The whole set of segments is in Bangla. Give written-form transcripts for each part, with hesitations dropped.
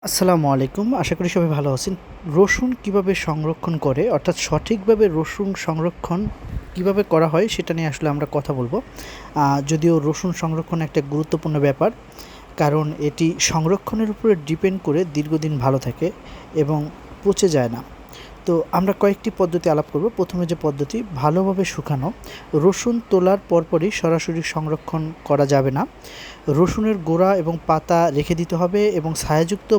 আসসালামু আলাইকুম। আশা করি সবাই ভালো আছেন। রসুন কিভাবে সংরক্ষণ করে অর্থাৎ সঠিকভাবে রসুন সংরক্ষণ কিভাবে করা হয় সেটা নিয়ে আসলে আমরা কথা বলবো। যদিও রসুন সংরক্ষণ একটা গুরুত্বপূর্ণ ব্যাপার, কারণ এটি সংরক্ষণের উপরে ডিপেন্ড করে দীর্ঘদিন ভালো থাকে এবং পচে যায় না। তো আমরা কয়েকটি পদ্ধতি আলাপ করব। প্রথমে যে পদ্ধতি, ভালোভাবে শুকানো। রসুন তোলার পরপরই সরাসরি সংরক্ষণ করা যাবে না। রসুনের গোড়া এবং পাতা রেখে দিতে হবে এবং ছায়াযুক্ত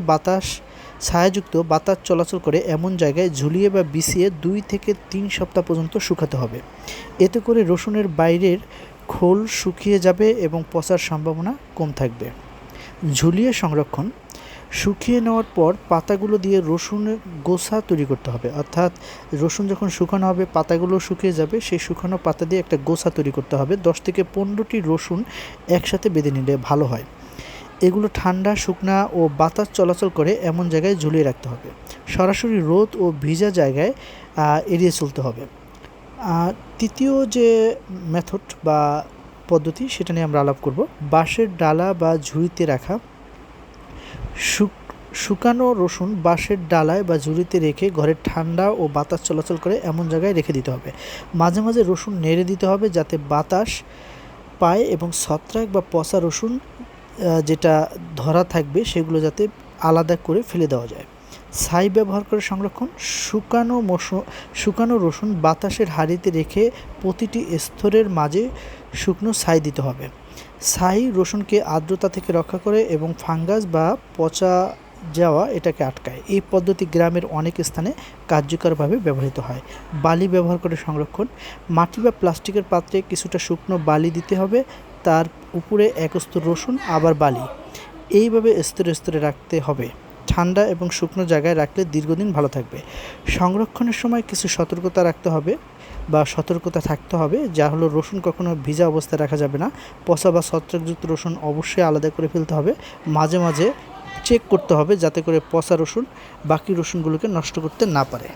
বাতাস চলাচল করে এমন জায়গায় ঝুলিয়ে বা বিছিয়ে 2 থেকে 3 সপ্তাহ পর্যন্ত শুকাতে হবে। এতে করে রসুনের বাইরের খোল শুকিয়ে যাবে এবং পচার সম্ভাবনা কম থাকবে। ঝুলিয়ে সংরক্ষণ, শুকিয়ে নেওয়ার পর পাতাগুলো দিয়ে রসুনের গোছা তৈরি করতে হবে। অর্থাৎ রসুন যখন শুকানো হবে, পাতাগুলো শুকিয়ে যাবে, সেই শুকানো পাতা দিয়ে একটা গোছা তৈরি করতে হবে। 10 থেকে 15টি রসুন একসাথে বেঁধে নিলে ভালো হয়। এগুলো ঠান্ডা, শুকনা ও বাতাস চলাচল করে এমন জায়গায় ঝুলিয়ে রাখতে হবে। সরাসরি রোদ ও ভিজা জায়গায় এড়িয়ে চলতে হবে। তৃতীয় যে মেথড বা পদ্ধতি, সেটা নিয়ে আমরা আলাপ করব। বাঁশের ডালা বা ঝুড়িতে রাখা শুকানো রসুন বাঁশের ডালায় বা ঝুড়িতে রেখে ঘরে ঠান্ডা ও বাতাস চলাচল করে এমন জায়গায় রেখে দিতে হবে। মাঝে মাঝে রসুন নেড়ে দিতে হবে যাতে বাতাস পায় এবং ছত্রাক বা পচা রসুন যেটা ধরা থাকবে সেগুলো যাতে আলাদা করে ফেলে দেওয়া যায়। ছাই ব্যবহার করে সংরক্ষণ, শুকানো রসুন বাতাসের হাঁড়িতে রেখে প্রতিটি স্তরের মাঝে শুকনো ছাই দিতে হবে। ছাই রসুনকে আর্দ্রতা থেকে রক্ষা করে এবং ফাঙ্গাস বা পচা যাওয়া এটাকে আটকায়। এই পদ্ধতি গ্রামের অনেক স্থানে কার্যকরভাবে ব্যবহৃত হয়। বালি ব্যবহার করে সংরক্ষণ, মাটি বা প্লাস্টিকের পাত্রে কিছুটা শুকনো বালি দিতে হবে, তার উপরে এক স্তর রসুন আবার বালি, এইভাবে স্তরে স্তরে রাখতে হবে। ঠান্ডা এবং শুকনো জায়গায় রাখলে দীর্ঘদিন ভালো থাকবে। সংরক্ষণের সময় কিছু সতর্কতা থাকতে হবে, যা হলো রসুন কখনো ভিজা অবস্থায় রাখা যাবে না। পচা বা ছত্রাকযুক্ত রসুন অবশ্যই আলাদা করে ফেলতে হবে। মাঝে মাঝে চেক করতে হবে যাতে করে পচা রসুন বাকি রসুনগুলোকে নষ্ট করতে না পারে।